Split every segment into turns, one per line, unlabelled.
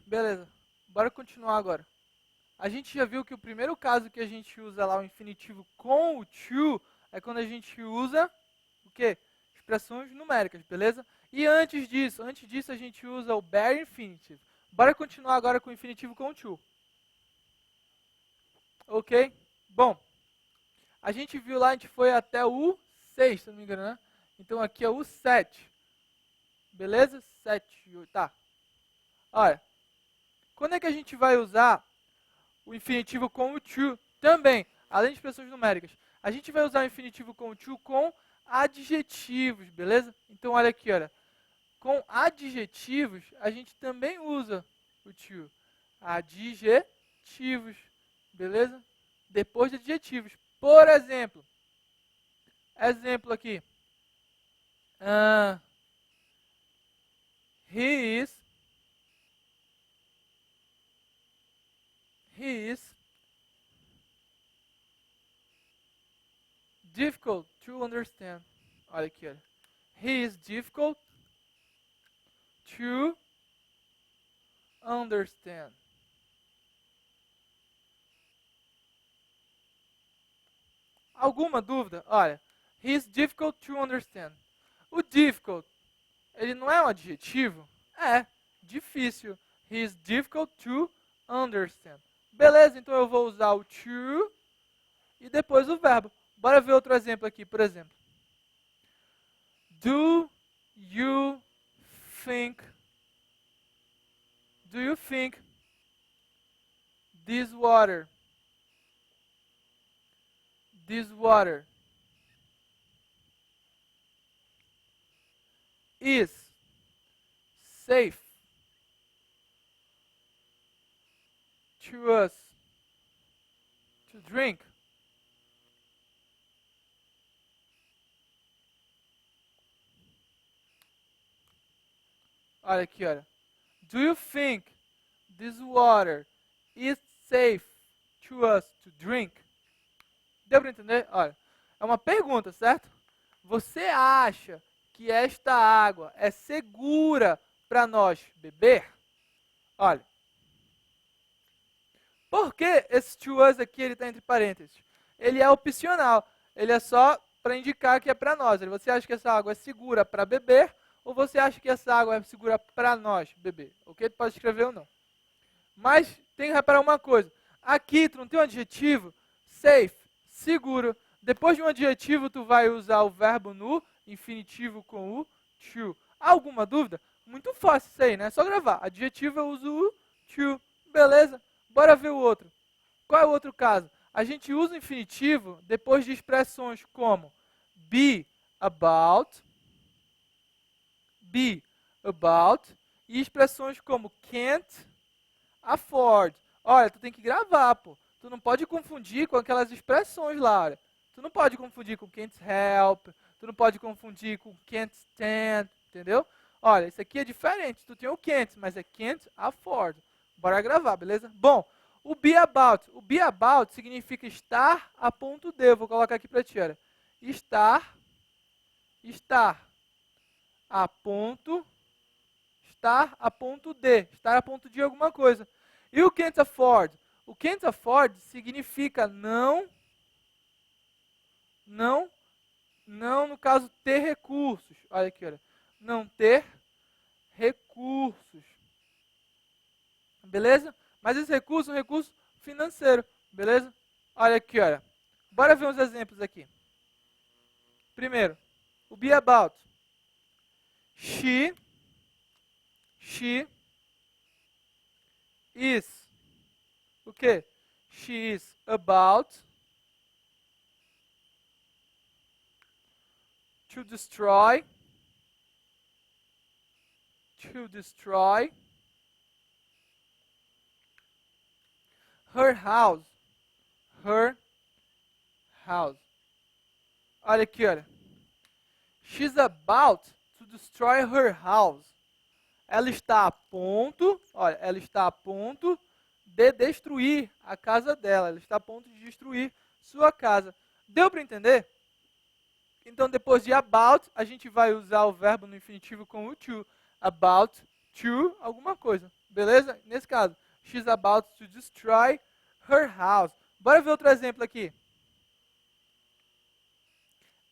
Beleza. Bora continuar agora. A gente já viu que o primeiro caso que a gente usa lá o infinitivo com o to é quando a gente usa o quê? Expressões numéricas, beleza? E antes disso a gente usa o bare infinitive. Bora continuar agora com o infinitivo com o to. Ok? Bom, a gente viu lá, a gente foi até o 6, se não me engano, né? Então aqui é o 7. Beleza? 7, 8, tá. Olha, quando é que a gente vai usar o infinitivo com o to também, além de expressões numéricas? A gente vai usar o infinitivo com o to com adjetivos, beleza? Então olha aqui, olha. Com adjetivos, a gente também usa o to. Adjetivos, beleza? Depois de adjetivos. Por exemplo, exemplo aqui. He is difficult to understand. Olha aqui, olha. He is difficult to understand. Alguma dúvida? Olha, he is difficult to understand. O difficult, ele não é um adjetivo? É, difícil. He is difficult to understand. Beleza, então eu vou usar o to e depois o verbo. Bora ver outro exemplo aqui, por exemplo. Do you think this water is safe to us to drink? Olha aqui, olha. Do you think this water is safe to us to drink? Deu para entender? Olha, é uma pergunta, certo? Você acha que esta água é segura para nós beber? Olha, por que esse to us aqui ele está entre parênteses? Ele é opcional, ele é só para indicar que é para nós. Você acha que essa água é segura para beber ou você acha que essa água é segura para nós beber? Ok? Tu pode escrever ou não. Mas tem que reparar uma coisa. Aqui tu não tem um adjetivo safe, seguro. Depois de um adjetivo tu vai usar o verbo no infinitivo com o to. Alguma dúvida? Muito fácil isso aí, né? É só gravar. Adjetivo eu uso o to. Beleza? Bora ver o outro. Qual é o outro caso? A gente usa o infinitivo depois de expressões como be about, e expressões como can't afford. Olha, tu tem que gravar, pô. Tu não pode confundir com aquelas expressões lá, olha. Tu não pode confundir com can't help, tu não pode confundir com can't stand, entendeu? Olha, isso aqui é diferente. Tu tem o can't, mas é can't afford. Bora gravar, beleza? Bom, o be about. O be about significa estar a ponto de. Eu vou colocar aqui pra ti, olha. Estar a ponto estar a ponto de alguma coisa. E o can't afford? O can't afford significa não, no caso, ter recursos. Olha aqui, olha. Não ter recursos. Beleza? Mas esse recurso é um recurso financeiro. Beleza? Olha aqui, olha. Bora ver uns exemplos aqui. Primeiro, o be about. She is. O quê? She is about to destroy her house. Olha aqui, olha. She's about to destroy her house. Ela está a ponto, olha, ela está a ponto de destruir a casa dela. Ela está a ponto de destruir sua casa. Deu para entender? Então, depois de about, a gente vai usar o verbo no infinitivo com o to. About to alguma coisa. Beleza? Nesse caso, she's about to destroy her house. Bora ver outro exemplo aqui.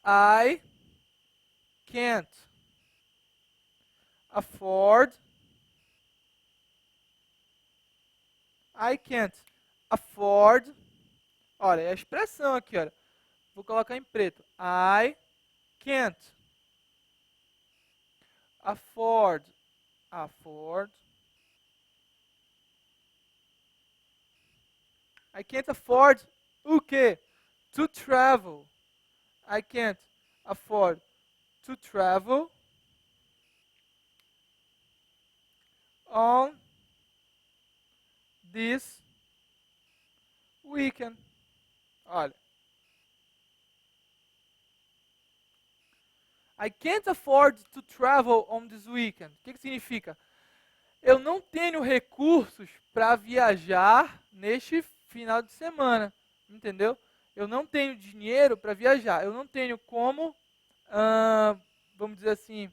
I can't afford. I can't afford. Olha, é a expressão aqui, olha. Vou colocar em preto. I can't afford. I can't afford o quê? To travel. I can't afford to travel on this weekend. Olha. I can't afford to travel on this weekend. O que significa? Eu não tenho recursos para viajar neste final de semana. Entendeu? Eu não tenho dinheiro para viajar. Eu não tenho como, vamos dizer assim,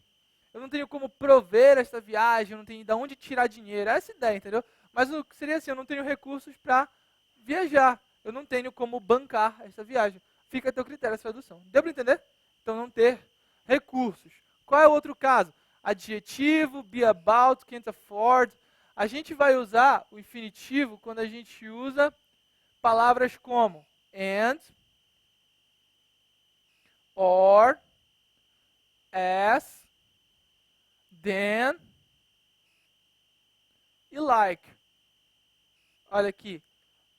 eu não tenho como prover esta viagem, eu não tenho de onde tirar dinheiro. Essa é a ideia, entendeu? Mas o que seria assim, eu não tenho recursos para viajar. Eu não tenho como bancar essa viagem. Fica a teu critério essa tradução. Deu para entender? Então, não ter recursos. Qual é o outro caso? Adjetivo, be about, can't afford. A gente vai usar o infinitivo quando a gente usa palavras como and, or, as, then e like. Olha aqui.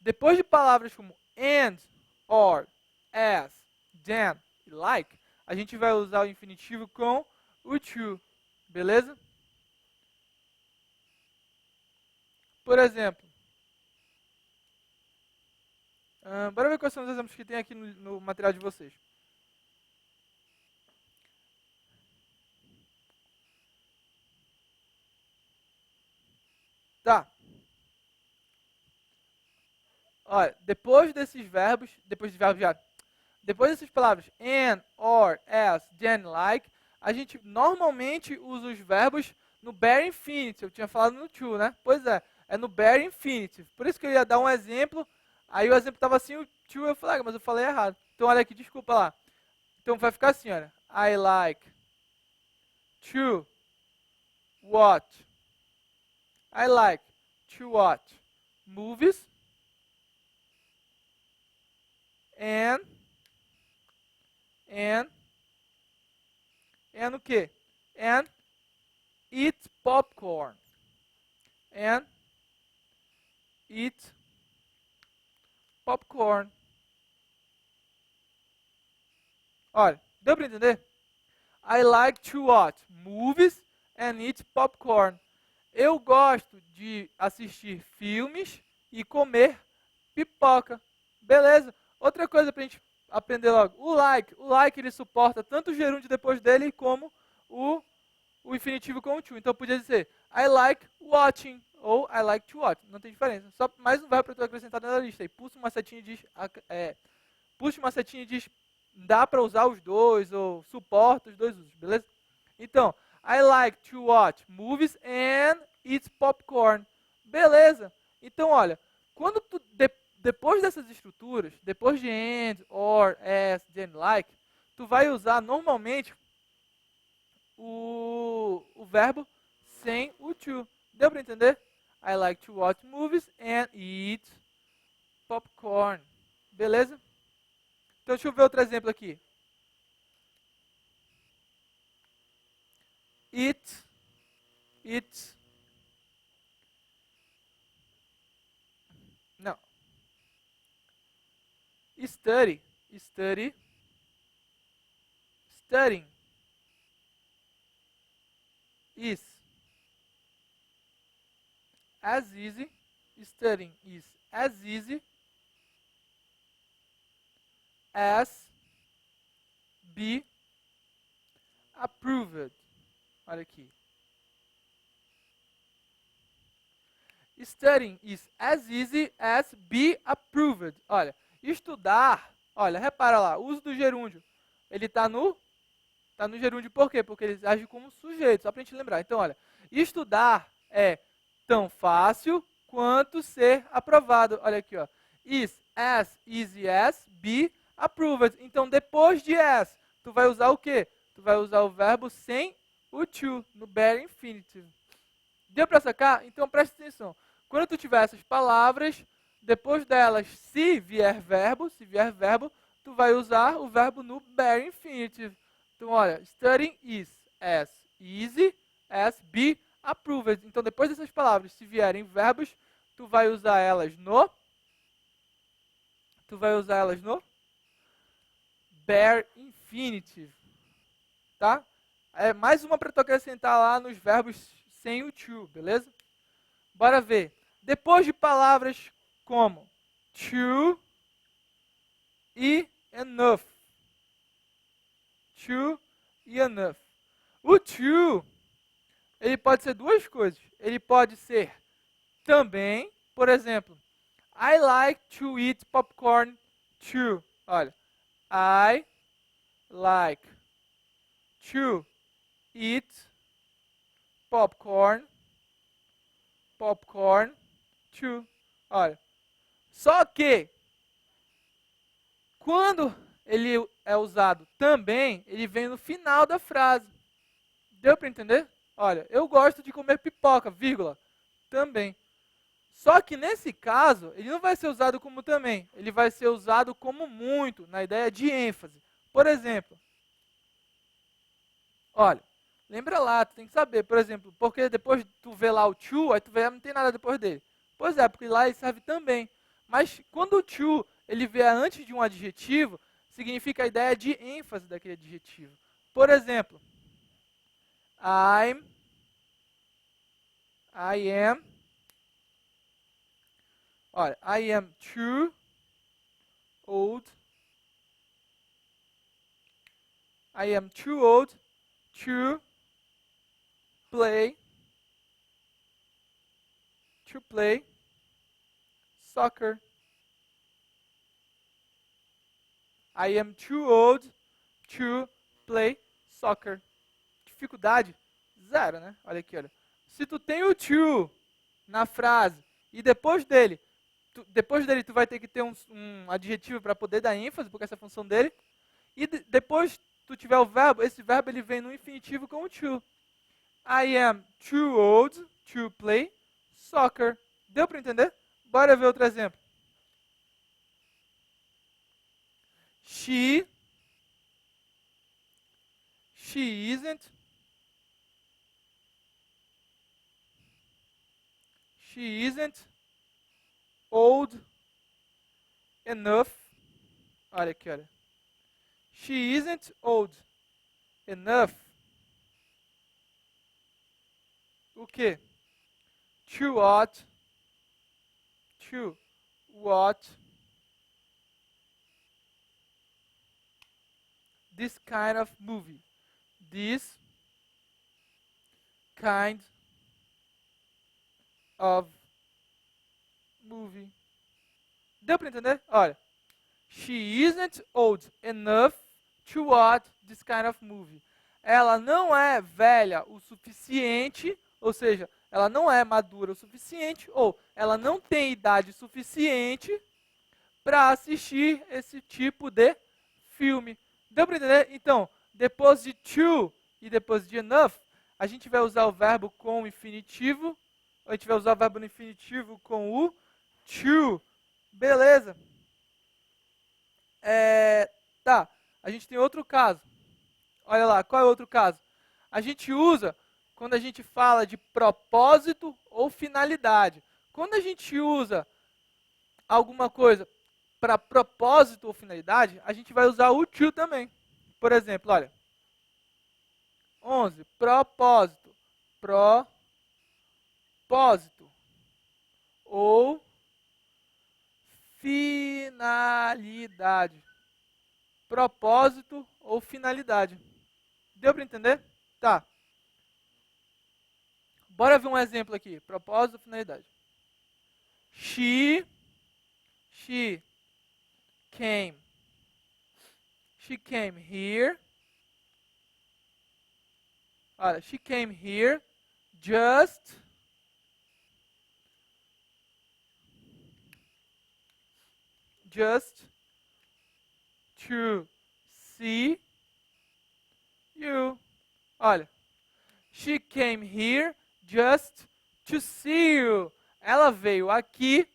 Depois de palavras como and, or, as, then e like, a gente vai usar o infinitivo com o to. Beleza? Por exemplo, bora ver quais são os exemplos que tem aqui no material de vocês. Tá. Olha, depois dessas palavras and, or, as, then, like, a gente normalmente usa os verbos no bare infinitive. Eu tinha falado no to, né? Pois é no bare infinitive. Por isso que eu ia dar um exemplo, aí o exemplo estava assim, o to eu falei, mas eu falei errado. Então olha aqui, desculpa lá. Então vai ficar assim, olha. I like to watch. I like to watch movies and o quê? And eat popcorn. And eat popcorn. Olha, deu para entender? I like to watch movies and eat popcorn. Eu gosto de assistir filmes e comer pipoca. Beleza? Outra coisa pra gente aprender logo. O like ele suporta tanto o gerúndio depois dele como o infinitivo com o to. Então podia dizer I like watching ou I like to watch. Não tem diferença. Só mais um verbo para tu acrescentar na lista. E puxa uma setinha e diz dá para usar os dois ou suporta os dois usos, beleza? Então, I like to watch movies and eat popcorn. Beleza? Então, olha, quando tu depois dessas estruturas, depois de and, or, as, then, like, tu vai usar normalmente o verbo sem o to. Deu para entender? I like to watch movies and eat popcorn. Beleza? Então deixa eu ver outro exemplo aqui. Não. Studying is as easy. Studying is as easy as be approved. Olha aqui. Studying is as easy as be approved. Olha, estudar, olha, repara lá, o uso do gerúndio. Ele está no gerúndio por quê? Porque ele age como sujeito, só para a gente lembrar. Então, olha, estudar é tão fácil quanto ser aprovado. Olha aqui, ó. Is as easy as be approved. Então, depois de as, tu vai usar o quê? Tu vai usar o verbo sem o to, no bare infinitive. Deu para sacar? Então, presta atenção. Quando tu tiver essas palavras, depois delas, se vier verbo, tu vai usar o verbo no bare infinitive. Então, olha, studying is as easy as be approved. Então, depois dessas palavras, se vierem verbos, tu vai usar elas no bare infinitive, tá? É mais uma para tu acrescentar lá nos verbos sem o to, beleza? Bora ver. Depois de palavras como to e enough. To e enough. O to, ele pode ser duas coisas. Ele pode ser também, por exemplo, I like to eat popcorn too. Olha, I like to eat popcorn too. Olha, só que quando ele é usado também, ele vem no final da frase. Deu para entender? Olha, eu gosto de comer pipoca, vírgula, também. Só que nesse caso, ele não vai ser usado como também, ele vai ser usado como muito, na ideia de ênfase. Por exemplo, olha, lembra lá, tu tem que saber, por exemplo, porque depois tu vê lá o to, aí tu vê, não tem nada depois dele. Pois é, porque lá ele serve também. Mas quando o to, ele vier antes de um adjetivo, significa a ideia de ênfase daquele adjetivo. Por exemplo, I am, olha, I am too old. I am too old to play soccer. I am too old to play soccer. Dificuldade? Zero, né? Olha aqui, olha. Se tu tem o to na frase e depois dele tu vai ter que ter um adjetivo para poder dar ênfase, porque essa é a função dele. E depois tu tiver o verbo, esse verbo ele vem no infinitivo com o to. I am too old to play soccer. Deu para entender? Bora ver outro exemplo. She isn't old enough. Olha aqui, olha. She isn't old enough. O quê? To watch this kind of movie. This kind of movie. Deu para entender? Olha. She isn't old enough to watch this kind of movie. Ela não é velha o suficiente, ou seja, ela não é madura o suficiente, ou ela não tem idade suficiente para assistir esse tipo de filme. Deu para entender? Então, depois de to e depois de enough, a gente vai usar o verbo com o infinitivo, a gente vai usar o verbo no infinitivo com o to. Beleza? Tá, a gente tem outro caso. Olha lá, qual é o outro caso? A gente usa quando a gente fala de propósito ou finalidade. Quando a gente usa alguma coisa para propósito ou finalidade, a gente vai usar o to também. Por exemplo, olha. 11. Propósito. Propósito. Ou finalidade. Propósito ou finalidade. Deu para entender? Tá. Bora ver um exemplo aqui. Propósito ou finalidade. She came here. Olha, she came here just just to see you. Olha. She came here just to see you. Ela veio aqui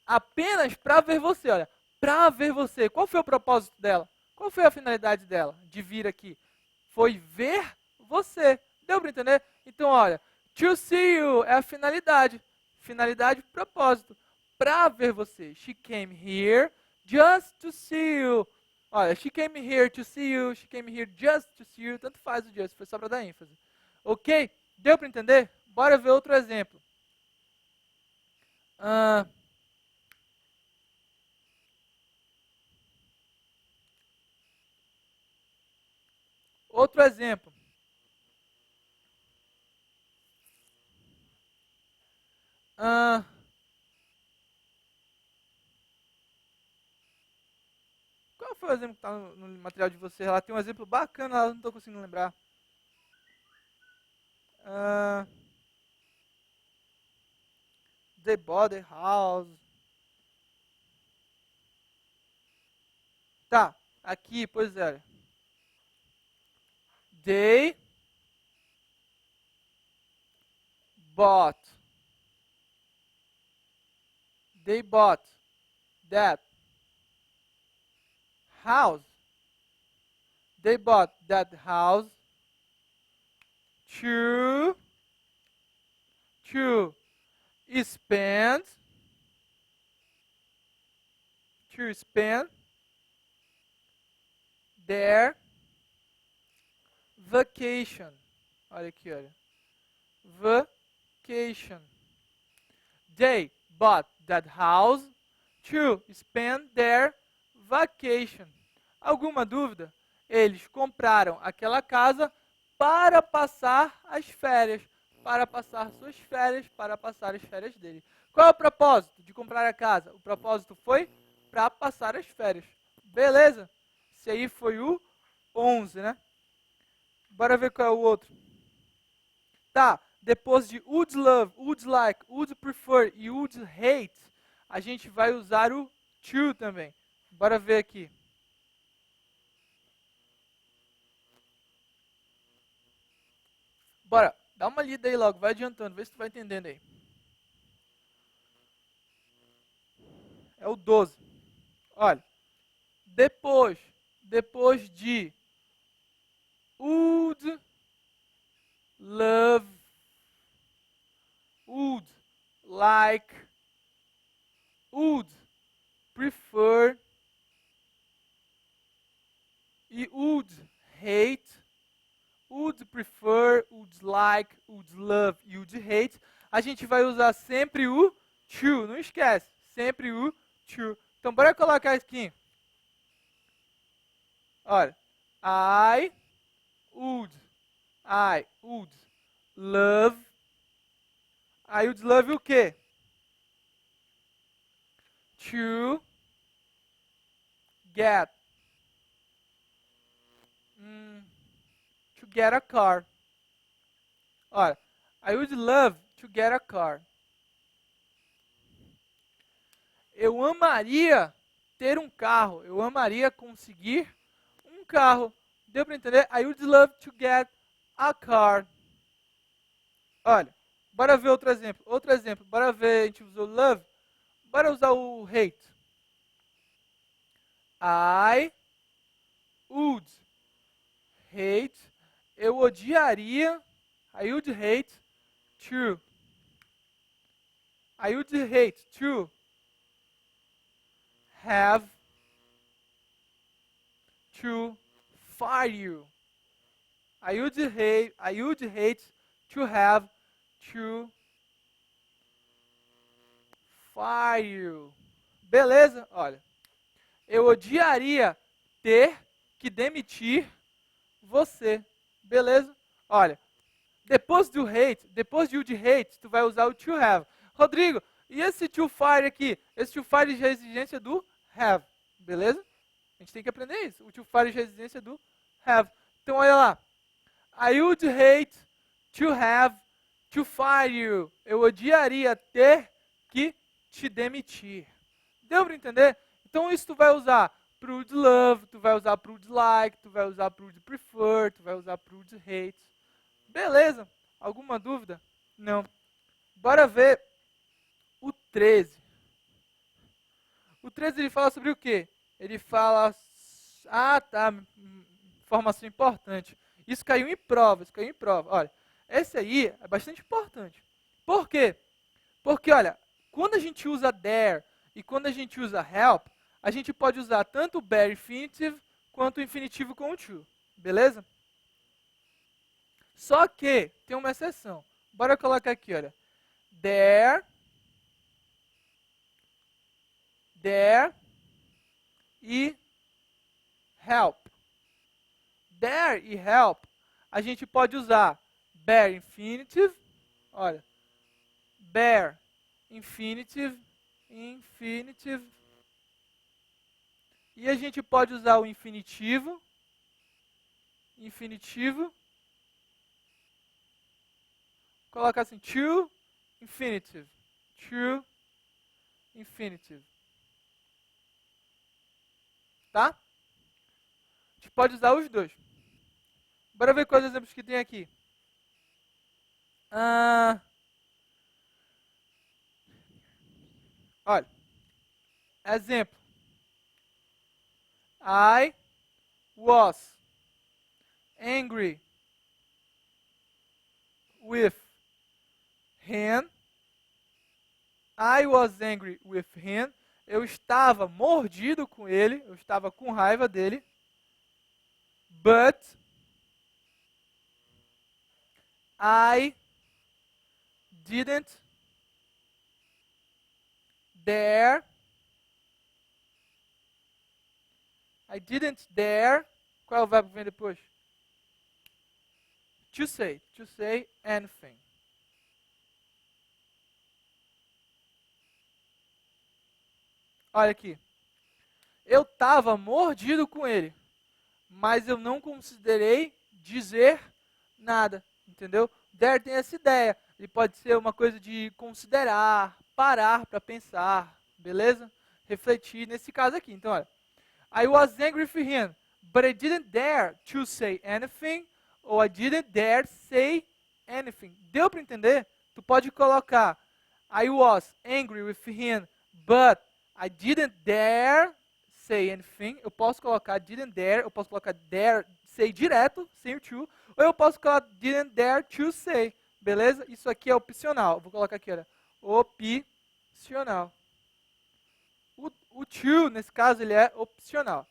apenas para ver você. Olha, para ver você. Qual foi o propósito dela? Qual foi a finalidade dela de vir aqui? Foi ver você. Deu para entender? Então, olha, to see you é a finalidade. Finalidade, propósito. Para ver você. She came here just to see you. Olha, she came here to see you. She came here just to see you. Tanto faz o just, foi só para dar ênfase. Ok? Deu para entender? Bora ver outro exemplo. Outro exemplo. Qual foi o exemplo que está no material de vocês? Lá tem um exemplo bacana, lá não estou conseguindo lembrar. They bought a house. Tá, aqui, pois é. They bought that house. They bought that house to spend their vacation. Olha aqui, olha. Vacation. They bought that house to spend their vacation. Alguma dúvida? Eles compraram aquela casa para passar as férias, para passar suas férias, para passar as férias dele. Qual é o propósito de comprar a casa? O propósito foi para passar as férias. Beleza? Esse aí foi o 11, né? Bora ver qual é o outro. Tá, depois de would love, would like, would prefer e would hate, a gente vai usar o to também. Bora ver aqui. Bora, dá uma lida aí logo, vai adiantando, vê se tu vai entendendo aí. É o 12. Olha, depois de would love, would like, would prefer e would hate, would prefer, would like, would love e would hate, a gente vai usar sempre o to, não esquece, sempre o to. Então, bora colocar aqui. Olha, I would love, I would love o quê? To get a car. Olha, I would love to get a car. Eu amaria ter um carro. Eu amaria conseguir um carro. Deu para entender? I would love to get a car. Olha, bora ver outro exemplo. Outro exemplo. Bora ver, a gente usou love. Bora usar o hate. I would hate. Eu odiaria. I would hate to. I would hate to have to fire you. I would hate to have to fire you. Beleza? Olha, eu odiaria ter que demitir você. Beleza? Olha, depois do hate, depois de hate, tu vai usar o to have. Rodrigo, e esse to fire aqui? Esse to fire já é exigência do have. Beleza? A gente tem que aprender isso. O to fire já é exigência do have. Então, olha lá. I would hate to have to fire you. Eu odiaria ter que te demitir. Deu para entender? Então isso tu vai usar pro would love, tu vai usar pro would like, tu vai usar pro would prefer, tu vai usar pro would hate. Beleza? Alguma dúvida? Não. Bora ver o 13. O 13 ele fala sobre o quê? Ele fala... Ah, tá. Informação importante. Isso caiu em prova, isso caiu em prova. Olha, esse aí é bastante importante. Por quê? Porque, olha, quando a gente usa there e quando a gente usa help, a gente pode usar tanto o bare infinitive quanto o infinitivo com o to. Beleza? Só que tem uma exceção. Bora colocar aqui, olha. There e help. There e help, a gente pode usar bare infinitive, olha, bare infinitive, e a gente pode usar o infinitivo, colocar assim, to infinitive. Tá? A gente pode usar os dois. Bora ver quais exemplos que tem aqui. Olha. Exemplo. I was angry with him. I was angry with him. Eu estava mordido com ele. Eu estava com raiva dele. But I didn't dare. Qual é o verbo que vem depois? To say anything. Olha aqui. Eu estava mordido com ele, mas eu não considerei dizer nada. Entendeu? Dare tem essa ideia. Ele pode ser uma coisa de considerar, parar para pensar, beleza? Refletir nesse caso aqui. Então, olha. I was angry with him, but I didn't dare to say anything, ou I didn't dare say anything. Deu para entender? Tu pode colocar I was angry with him, but I didn't dare say anything. Eu posso colocar didn't dare, eu posso colocar dare, say direto, sem o to, ou eu posso colocar didn't dare to say, beleza? Isso aqui é opcional. Vou colocar aqui, olha, opcional. O to, nesse caso, ele é opcional.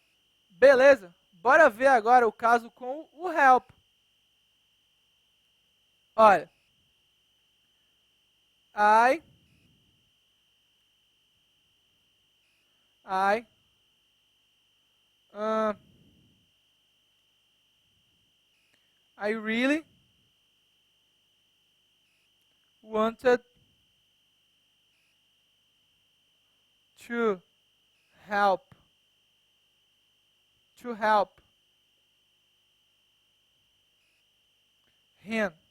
Beleza? Bora ver agora o caso com o help. Olha. I really wanted to help him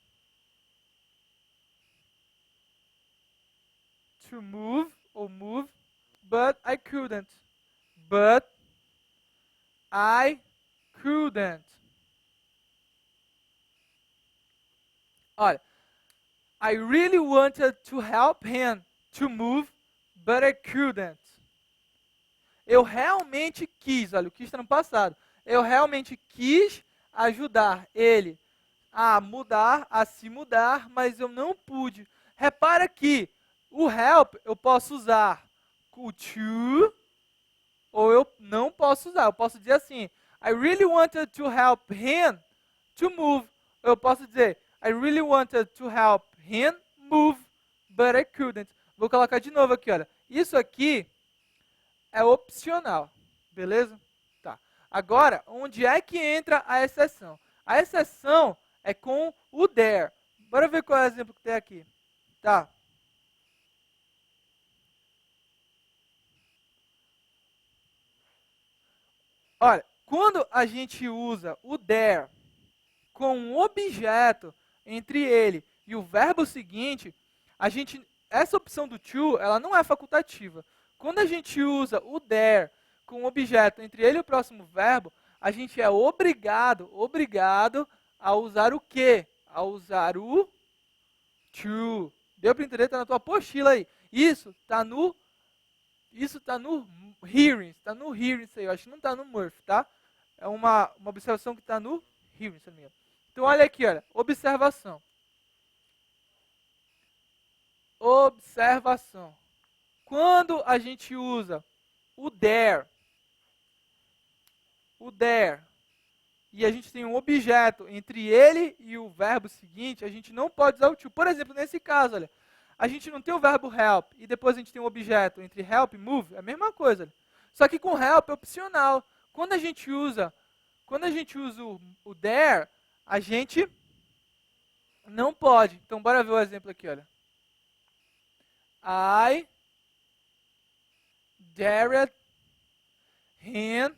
to move, but I couldn't. Olha, I really wanted to help him to move, but I couldn't. Eu realmente quis, olha, o quis está no passado. Eu realmente quis ajudar ele a mudar, a se mudar, mas eu não pude. Repara que o help eu posso usar o to, ou eu não posso usar. Eu posso dizer assim, I really wanted to help him to move. Eu posso dizer, I really wanted to help him move, but I couldn't. Vou colocar de novo aqui, olha. Isso aqui é opcional, beleza? Tá. Agora, onde é que entra a exceção? A exceção é com o there. Bora ver qual é o exemplo que tem aqui. Tá. Olha, quando a gente usa o there com um objeto entre ele e o verbo seguinte, essa opção do to, ela não é facultativa. Quando a gente usa o there com o objeto entre ele e o próximo verbo, a gente é obrigado a usar o quê? A usar o to. Deu para entender? Está na tua apostila aí. Isso está no hearing. Está no hearing isso aí. Eu acho que não está no Murphy, tá? É uma observação que está no hearing, se não me engano. Então olha aqui, olha. Observação. Observação. Quando a gente usa o there, e a gente tem um objeto entre ele e o verbo seguinte, a gente não pode usar o to. Por exemplo, nesse caso, olha, a gente não tem o verbo help e depois a gente tem um objeto entre help e move, é a mesma coisa. Olha. Só que com help é opcional. Quando a gente usa o there, a gente não pode. Então, bora ver o exemplo aqui, olha. I dared him